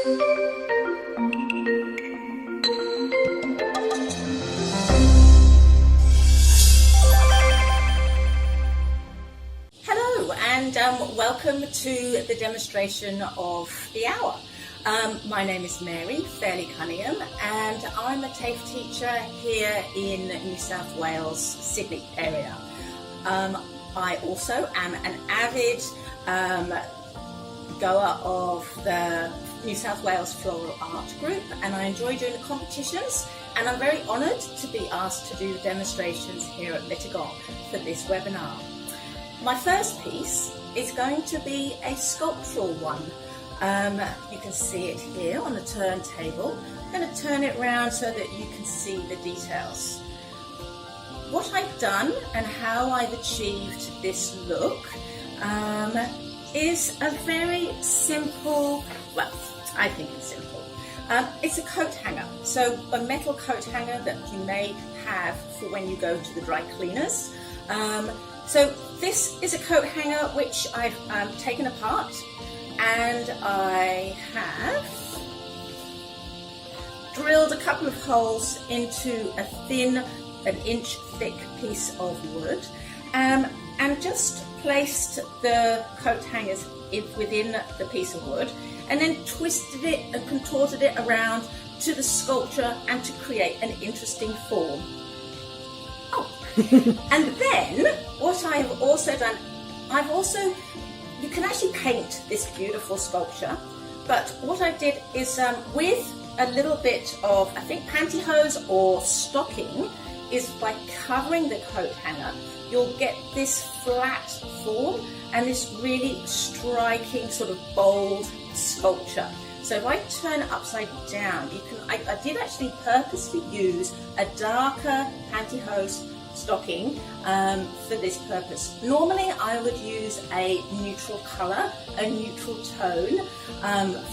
Hello and welcome to the demonstration of the hour. My name is Mary Fairlie-Cuninghame and I'm a TAFE teacher here in New South Wales, Sydney area. I also am an avid goer of the New South Wales Floral Art group, and I enjoy doing the competitions, and I'm very honoured to be asked to do the demonstrations here at Mittagong for this webinar. My first piece is going to be a sculptural one. You can see it here on the turntable. I'm going to turn it around so that you can see the details. What I've done and how I've achieved this look is a very simple, well, I think it's simple. It's a coat hanger, so a metal coat hanger that you may have for when you go to the dry cleaners. So this is a coat hanger which I've taken apart, and I have drilled a couple of holes into a thin, an inch thick piece of wood, and just placed the coat hangers within the piece of wood, and then twisted it and contorted it around to the sculpture and to create an interesting form. And then what I have also done, you can actually paint this beautiful sculpture, but what I did is with a little bit of, I think, pantyhose or stocking, is by covering the coat hanger, you'll get this flat form and this really striking sort of bold sculpture. So if I turn it upside down, you can, I did actually purposely use a darker pantyhose stocking for this purpose. Normally I would use a neutral colour, a neutral tone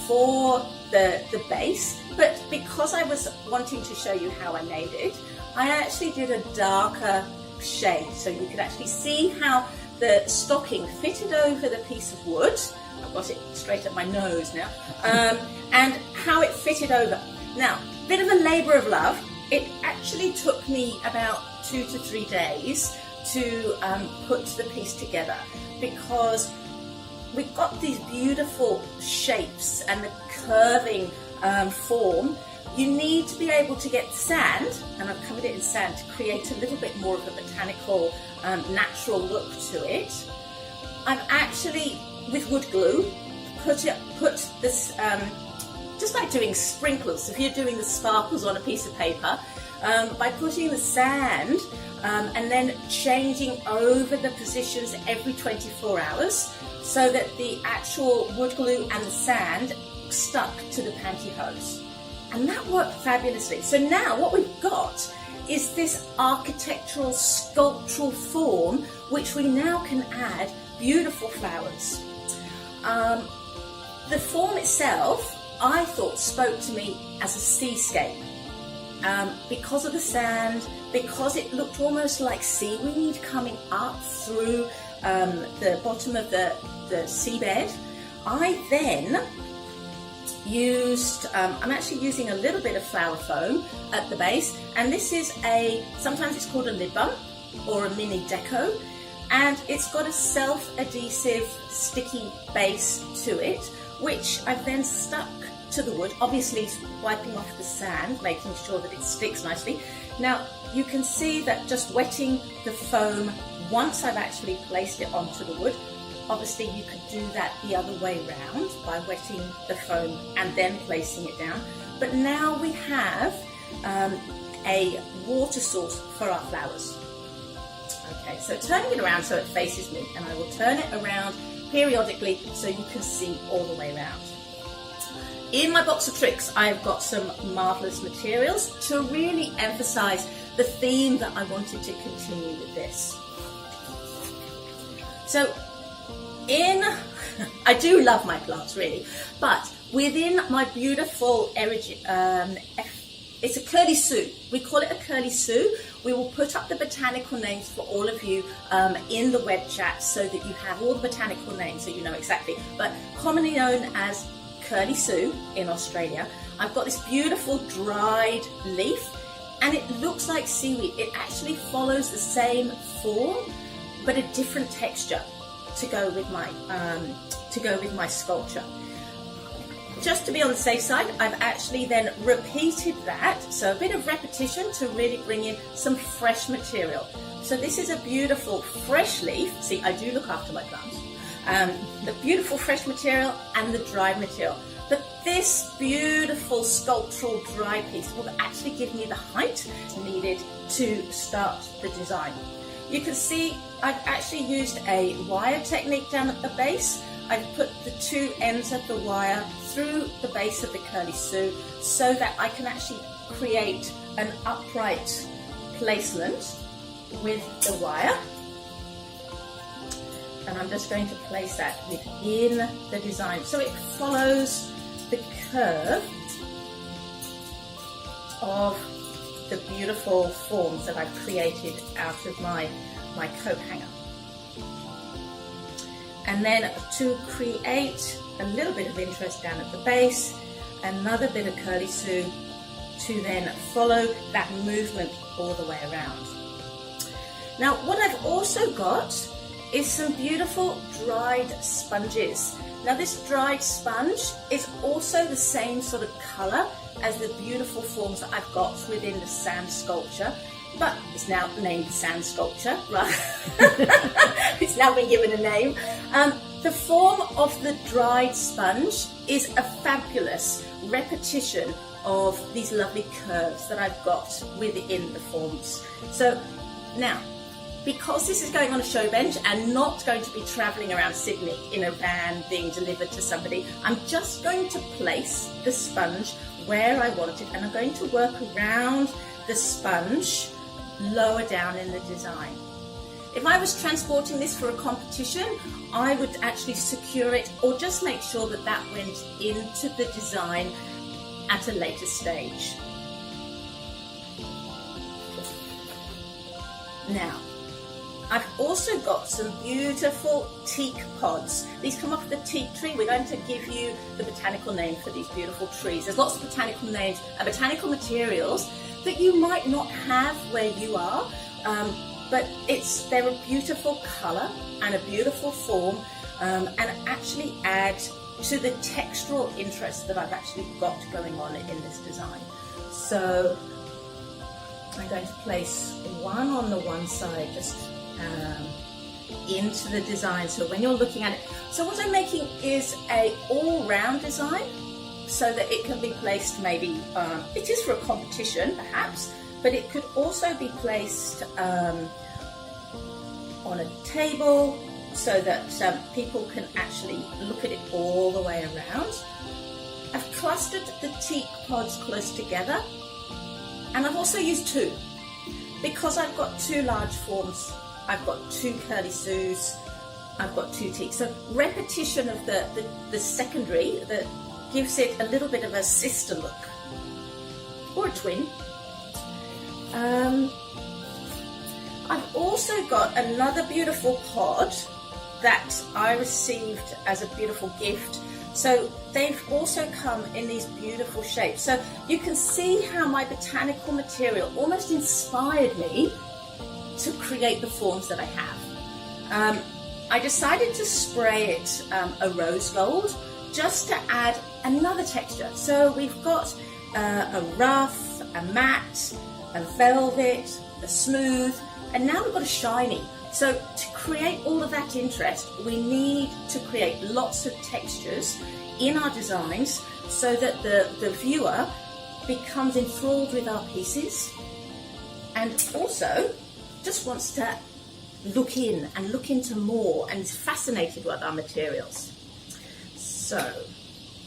for the base, but because I was wanting to show you how I made it, I actually did a darker shade so you could actually see how the stocking fitted over the piece of wood. I've got it straight at my nose now, and how it fitted over. Now, bit of a labour of love. It actually took me about 2 to 3 days to put the piece together, because we've got these beautiful shapes and the curving form. You need to be able to get sand, and I've covered it in sand to create a little bit more of a botanical, natural look to it. I've actually, with wood glue, put this, just like doing sprinkles, if you're doing the sparkles on a piece of paper, by putting the sand and then changing over the positions every 24 hours so that the actual wood glue and the sand stuck to the pantyhose. And that worked fabulously. So now what we've got is this architectural, sculptural form, which we now can add beautiful flowers. The form itself, I thought, spoke to me as a seascape. Because of the sand, because it looked almost like seaweed coming up through the bottom of the seabed. I then used, I'm actually using a little bit of flower foam at the base, and this is sometimes it's called a lid bump or a mini deco, and it's got a self-adhesive sticky base to it, which I've then stuck to the wood, obviously wiping off the sand, making sure that it sticks nicely. Now you can see that just wetting the foam once I've actually placed it onto the wood. Obviously you could do that the other way round by wetting the foam and then placing it down. But now we have a water source for our flowers. Okay, so turning it around so it faces me, and I will turn it around periodically so you can see all the way around. In my box of tricks, I've got some marvellous materials to really emphasise the theme that I wanted to continue with this. So I do love my plants really, but within my beautiful it's a curly sue. We call it a curly sue. We will put up the botanical names for all of you in the web chat so that you have all the botanical names so you know exactly, but commonly known as curly Sue in Australia. I've got this beautiful dried leaf, and it looks like seaweed. It actually follows the same form, but a different texture to go with my sculpture. Just to be on the safe side, I've actually then repeated that, so a bit of repetition to really bring in some fresh material. So this is a beautiful fresh leaf. See, I do look after my plants. The beautiful fresh material and the dried material. But this beautiful sculptural dry piece will actually give me the height needed to start the design. You can see I've actually used a wire technique down at the base. I've put the two ends of the wire through the base of the curly Sue so that I can actually create an upright placement with the wire. And I'm just going to place that within the design so it follows the curve of the beautiful forms that I've created out of my coat hanger. And then to create a little bit of interest down at the base, another bit of curly Sue to then follow that movement all the way around. Now what I've also got is some beautiful dried sponges. Now this dried sponge is also the same sort of colour as the beautiful forms that I've got within the sand sculpture, but it's now named sand sculpture, right? It's now been given a name. The form of the dried sponge is a fabulous repetition of these lovely curves that I've got within the forms. So now, because this is going on a show bench and not going to be travelling around Sydney in a van being delivered to somebody, I'm just going to place the sponge where I want it, and I'm going to work around the sponge lower down in the design. If I was transporting this for a competition, I would actually secure it or just make sure that that went into the design at a later stage. Now, I've also got some beautiful teak pods. These come off the teak tree. We're going to give you the botanical name for these beautiful trees. There's lots of botanical names and botanical materials that you might not have where you are, but they're a beautiful colour and a beautiful form, and actually add to the textural interest that I've actually got going on in this design. So I'm going to place one on the one side, just into the design, so when you're looking at it. So what I'm making is a all-round design so that it can be placed maybe, it is for a competition perhaps, but it could also be placed on a table so that people can actually look at it all the way around. I've clustered the teak pods close together, and I've also used two because I've got two large forms. I've got two curly Sues, I've got two teaks. So repetition of the secondary that gives it a little bit of a sister look, or a twin. I've also got another beautiful pod that I received as a beautiful gift. So they've also come in these beautiful shapes. So you can see how my botanical material almost inspired me to create the forms that I have. I decided to spray it a rose gold just to add another texture. So we've got a rough, a matte, a velvet, a smooth, and now we've got a shiny. So to create all of that interest, we need to create lots of textures in our designs so that the viewer becomes enthralled with our pieces and also just wants to look in and look into more and is fascinated with our materials. So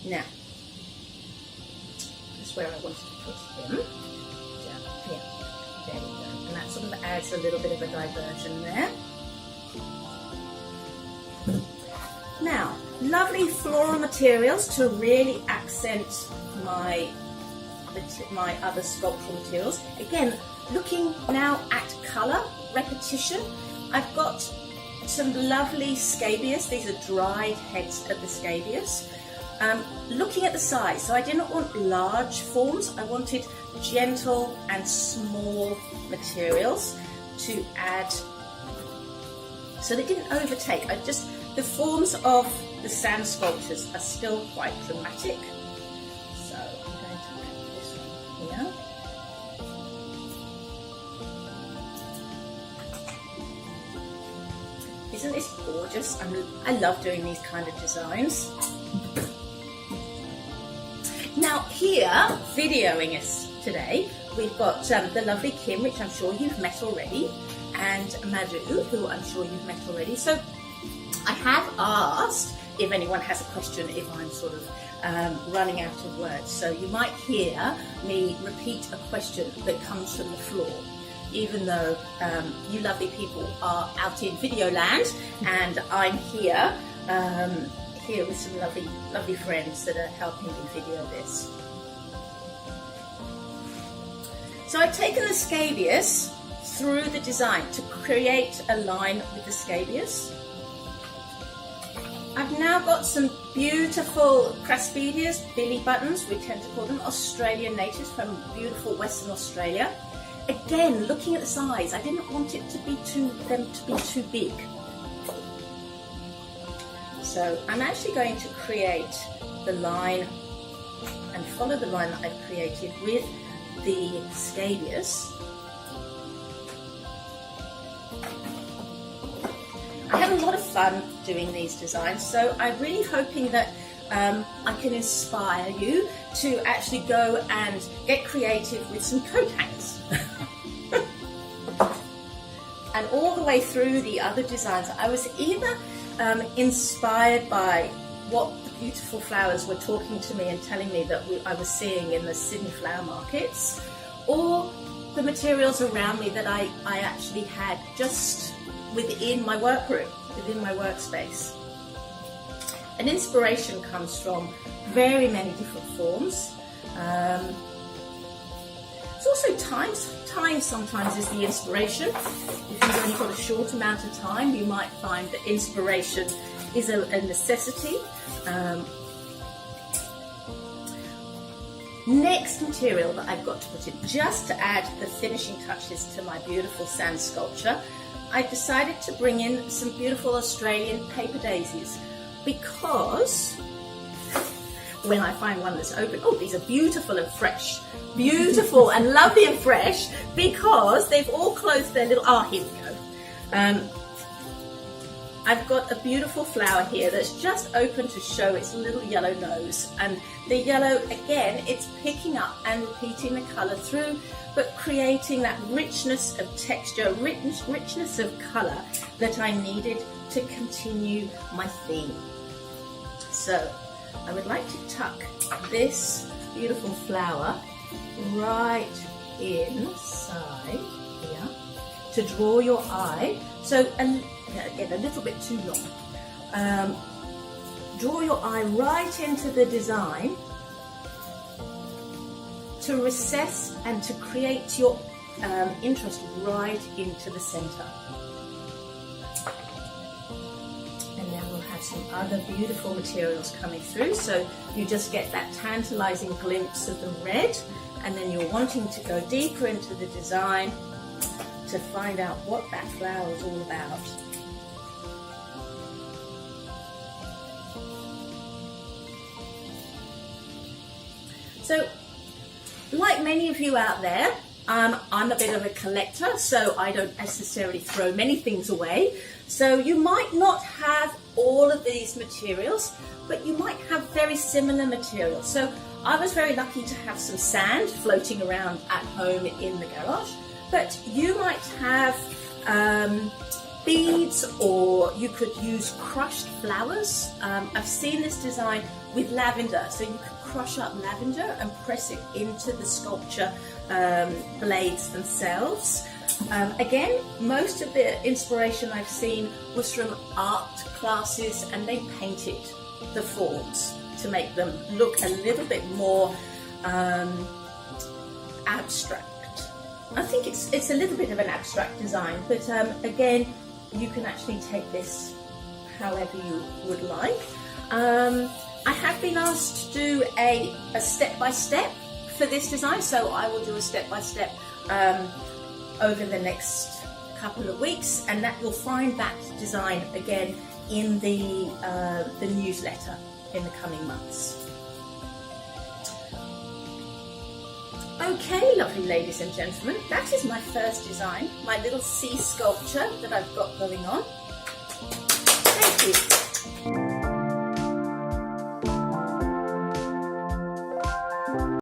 now, that's where I wanted to put him, down here, there we go, and that sort of adds a little bit of a diversion there. Now, lovely floral materials to really accent my other sculptural materials. Again, looking now at colour, repetition, I've got some lovely scabious. These are dried heads of the scabious. looking at the size. So I didn't want large forms, I wanted gentle and small materials to add, so they didn't overtake. The forms of the sand sculptures are still quite dramatic. So I'm going to add this one here. Isn't this gorgeous? I love doing these kind of designs. Now here, videoing us today, we've got the lovely Kim, which I'm sure you've met already, and Madhu, who I'm sure you've met already. So I have asked if anyone has a question, if I'm sort of running out of words. So you might hear me repeat a question that comes from the floor, even though you lovely people are out in video land, and I'm here with some lovely friends that are helping me video this. So I've taken the scabious through the design to create a line with the scabious. I've now got some beautiful Craspedias, billy buttons, we tend to call them, Australian natives from beautiful Western Australia. Again, looking at the size, I didn't want it to be too big. So I'm actually going to create the line and follow the line that I've created with the scabious. I have a lot of fun doing these designs, so I'm really hoping that I can inspire you to actually go and get creative with some coat hangers. And all the way through the other designs, I was either inspired by what the beautiful flowers were talking to me and telling me that I was seeing in the Sydney flower markets, or the materials around me that I actually had just within my workroom, within my workspace. And inspiration comes from very many different forms. It's also time sometimes is the inspiration. If you've only got a short amount of time, you might find that inspiration is a necessity. Next material that I've got to put in, just to add the finishing touches to my beautiful sand sculpture, I decided to bring in some beautiful Australian paper daisies, because when I find one that's open, oh, these are beautiful and fresh, beautiful and lovely and fresh, because they've all closed their little, here we go. I've got a beautiful flower here that's just open to show its little yellow nose, and the yellow, again, it's picking up and repeating the colour through, but creating that richness of texture, richness of colour that I needed to continue my theme. So I would like to tuck this beautiful flower right inside here to draw your eye. So again, a little bit too long. Draw your eye right into the design to recess and to create your interest right into the center. And now we'll have some other beautiful materials coming through, so you just get that tantalizing glimpse of the red, and then you're wanting to go deeper into the design to find out what that flower is all about. So, like many of you out there, I'm a bit of a collector, so I don't necessarily throw many things away. So you might not have all of these materials, but you might have very similar materials. So I was very lucky to have some sand floating around at home in the garage, but you might have beads, or you could use crushed flowers. I've seen this design with lavender, so you could crush up lavender and press it into the sculpture blades themselves. Again, most of the inspiration I've seen was from art classes, and they painted the forms to make them look a little bit more abstract. I think it's a little bit of an abstract design, but again, you can actually take this however you would like. I have been asked to do a step-by-step for this design, so I will do a step-by-step over the next couple of weeks, and that you'll find that design again in the newsletter in the coming months. Okay, lovely ladies and gentlemen, that is my first design, my little sea sculpture that I've got going on. Thank you.